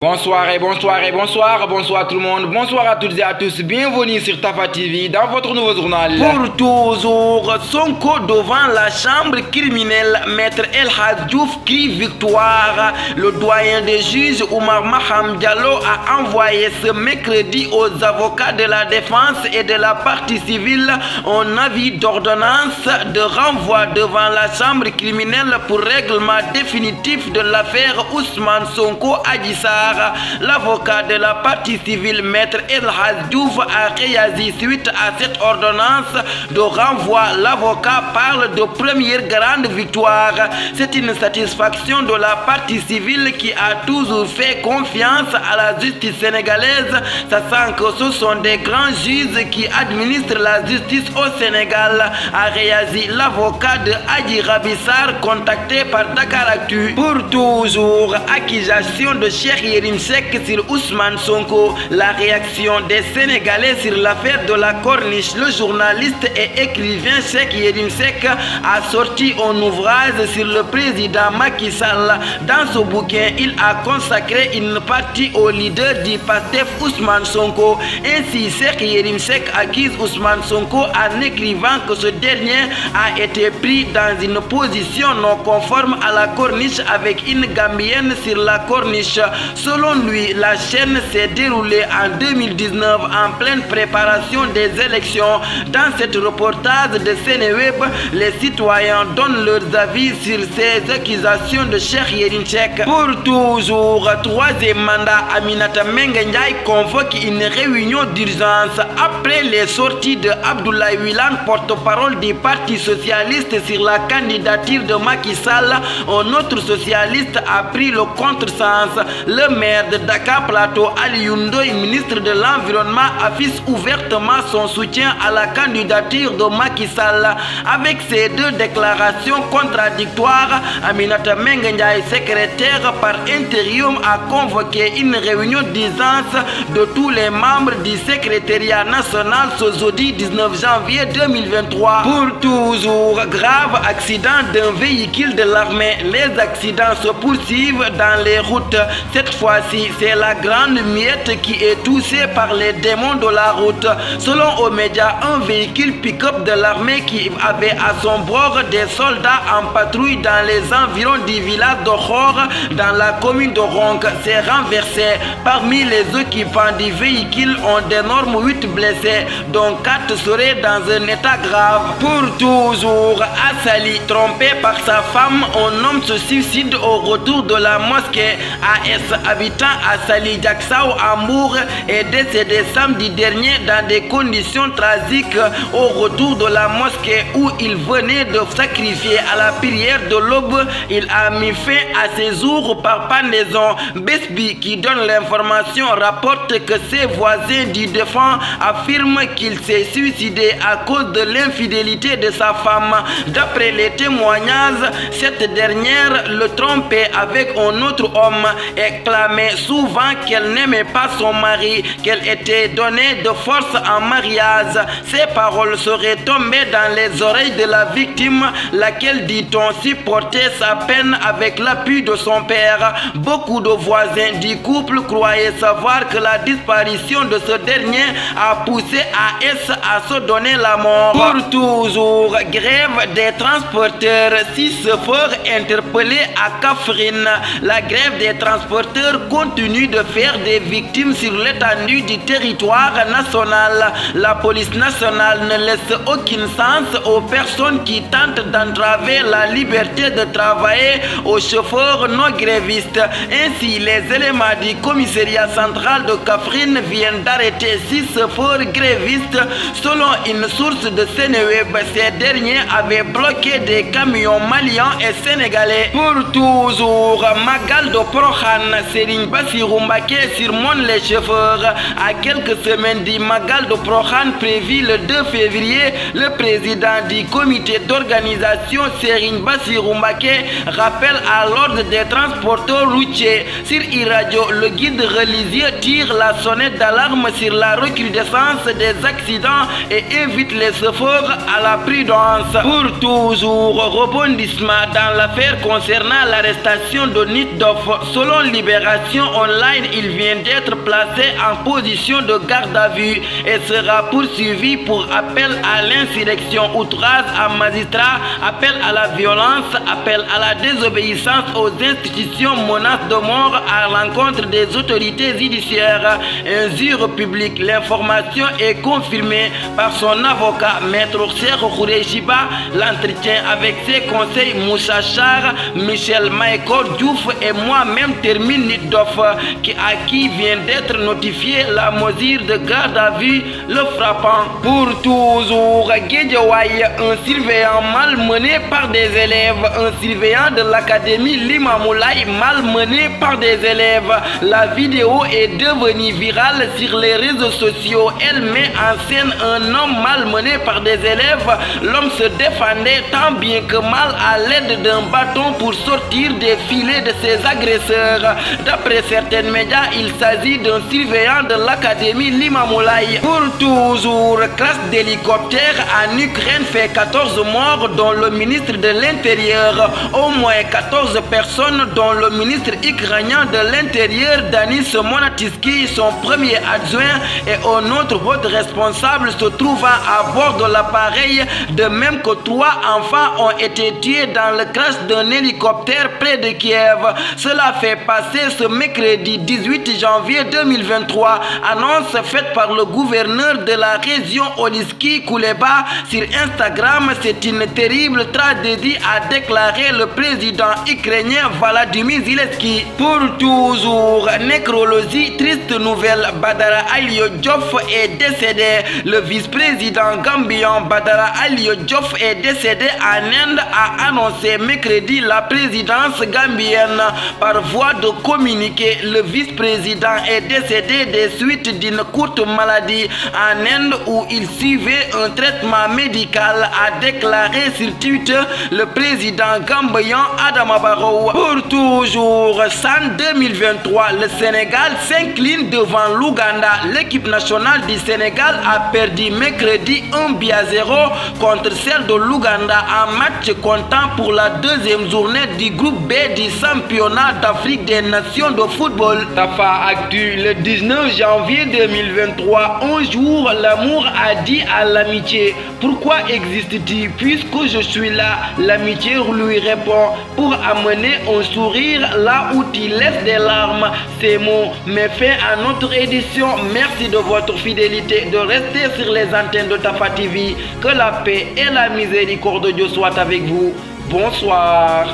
Bonsoir tout le monde, bonsoir à toutes et à tous, bienvenue sur Tafa TV dans votre nouveau journal. Pour toujours, Sonko devant la chambre criminelle, Maître El Hadj Diouf crie victoire. Le doyen des juges Oumar Maham Diallo a envoyé ce mercredi aux avocats de la défense et de la partie civile un avis d'ordonnance de renvoi devant la chambre criminelle pour règlement définitif de l'affaire Ousmane Sonko Adji Sarr. L'avocat de la partie civile, Maître El Hadj Diouf, a réagi suite à cette ordonnance de renvoi. L'avocat parle de première grande victoire. C'est une satisfaction de la partie civile qui a toujours fait confiance à la justice sénégalaise, sachant que ce sont des grands juges qui administrent la justice au Sénégal, a réagi l'avocat de Adji Raby Sarr contacté par Dakaractu. Pour toujours, accusation de Cheikh Yérim Seck sur Ousmane Sonko. La réaction des Sénégalais sur l'affaire de la Corniche. Le journaliste et écrivain Cheikh Yérim Seck a sorti un ouvrage sur le président Macky Sall. Dans ce bouquin, il a consacré une partie au leader du PASTEF Ousmane Sonko. Ainsi, Cheikh Yérim Seck accuse Ousmane Sonko en écrivant que ce dernier a été pris dans une position non conforme à la Corniche avec une Gambienne sur la Corniche. Selon lui, la chaîne s'est déroulée en 2019 en pleine préparation des élections. Dans cet reportage de Sénéweb, les citoyens donnent leurs avis sur ces accusations de Cheikh Yérim Seck. Pour toujours, troisième mandat, Aminata Mbengue Ndiaye convoque une réunion d'urgence après les sorties de Abdoulaye Wilane, porte-parole du Parti socialiste sur la candidature de Macky Sall. Un autre socialiste a pris le contresens. Le maire de Dakar Plateau, Aliou Ndoye, ministre de l'Environnement, affiche ouvertement son soutien à la candidature de Macky Sall. Avec ces deux déclarations contradictoires, Aminata Mbengue Ndiaye, secrétaire par intérim, a convoqué une réunion d'urgence de tous les membres du secrétariat national ce jeudi 19 janvier 2023. Pour toujours, grave accident d'un véhicule de l'armée. Les accidents se poursuivent dans les routes. Cette fois-ci, c'est la grande miette qui est touchée par les démons de la route. Selon aux médias, un véhicule pick-up de l'armée qui avait à son bord des soldats en patrouille dans les environs du village de Khor, dans la commune de Ronk, s'est renversé. Parmi les occupants du véhicule, on dénombre 8 blessés, dont 4 seraient dans un état grave. Pour toujours, à Saly, trompé par sa femme, un homme se suicide au retour de la mosquée. AS, habitant à Saly Diacksao Hambourg, est décédé samedi dernier dans des conditions tragiques au retour de la mosquée où il venait de sacrifier à la prière de l'aube. Il a mis fin à ses jours par pendaison. Besbi, qui donne l'information, rapporte que ses voisins du défunt affirment qu'il s'est suicidé à cause de l'infidélité de sa femme. D'après les témoignages, cette dernière le trompait avec un autre homme et clamait souvent qu'elle n'aimait pas son mari, qu'elle était donnée de force en mariage. Ces paroles seraient tombées dans les oreilles de la victime, laquelle, dit-on, supportait sa peine avec l'appui de son père. Beaucoup de voisins du couple croyaient savoir que la disparition de ce dernier a poussé AS à se donner la mort. Pour toujours, grève des transporteurs. 6 chauffeurs interpellés à Kaffrine. La grève des transporteurs continue de faire des victimes sur l'étendue du territoire national. La police nationale ne laisse aucune chance aux personnes qui tentent d'entraver la liberté de travailler aux chauffeurs non grévistes. Ainsi, les éléments du commissariat central de Kaffrine viennent d'arrêter 6 chauffeurs grévistes. Selon une source de Sénéweb, ces derniers avaient bloqué des camions maliens et sénégalais. Pour toujours, Magal de Prohan, Serigne Bassirou Mbacké surmonte les chauffeurs. À quelques semaines du Magal de Prohan prévu le 2 février, le président du comité d'organisation, Serigne Bassirou Mbacké, rappelle à l'ordre des transporteurs routiers. Sur e-radio, le guide religieux tire la sonnette d'alarme sur la recrudescence des accidents et invite les chauffeurs à la prudence. Pour toujours, rebondissement dans l'affaire concernant l'arrestation de Nitdoff. Selon Libération, Libération Online, il vient d'être placé en position de garde à vue et sera poursuivi pour appel à l'insurrection, outrage à magistrat, appel à la violence, appel à la désobéissance aux institutions, menace de mort à l'encontre des autorités judiciaires, injure publique. L'information est confirmée par son avocat, Maître Cheikh Khoureyshiba. L'entretien avec ses conseils Moussa Char, Michel Mahécor Diouf et moi-même termine Nitdoff, à qui vient d'être notifié la mesure de garde à vue, le frappant. Pour toujours, Guédiawaye, un surveillant malmené par des élèves, un surveillant de l'académie Limamoulaye malmené par des élèves. La vidéo est devenue virale sur les réseaux sociaux. Elle met en scène un homme malmené par des élèves. L'homme se défendait tant bien que mal à l'aide d'un bâton pour sortir des filets de ses agresseurs. D'après certains médias, il s'agit d'un surveillant de l'académie Limamoulaye. Pour toujours, crash d'hélicoptère en Ukraine fait 14 morts, dont le ministre de l'Intérieur. Au moins 14 personnes, dont le ministre ukrainien de l'Intérieur, Denis Monatiski, son premier adjoint, et un autre haut responsable se trouvant à bord de l'appareil, de même que 3 enfants ont été tués dans le crash d'un hélicoptère près de Kiev. Cela fait passer ce mercredi 18 janvier 2023, annonce faite par le gouverneur de la région Oliski Kouleba sur Instagram. C'est une terrible tragédie, a déclaré le président ukrainien Volodymyr Zelensky. Pour toujours, nécrologie, triste nouvelle, Badara Alio Diouf est décédé. Le vice-président gambien Badara Alio Diouf est décédé en Inde, a annoncé mercredi la présidence gambienne. Par voie de communiqué, le vice-président est décédé des suites d'une courte maladie en Inde où il suivait un traitement médical, a déclaré sur Twitter le président gambien Adama Barrow. Pour toujours, SAN 2023, le Sénégal s'incline devant l'Ouganda. L'équipe nationale du Sénégal a perdu mercredi 1-0 contre celle de l'Ouganda en match comptant pour la deuxième journée du groupe B du championnat d'Afrique des nations de football. Tafa Actu, le 19 janvier 2023, un jour l'amour a dit à l'amitié: pourquoi existe-t-il puisque je suis là? L'amitié lui répond: pour amener un sourire là où tu laisses des larmes. Ces mots mettent fin à notre édition. Merci de votre fidélité, de rester sur les antennes de Tafa TV. Que la paix et la miséricorde de Dieu soient avec vous. Bonsoir.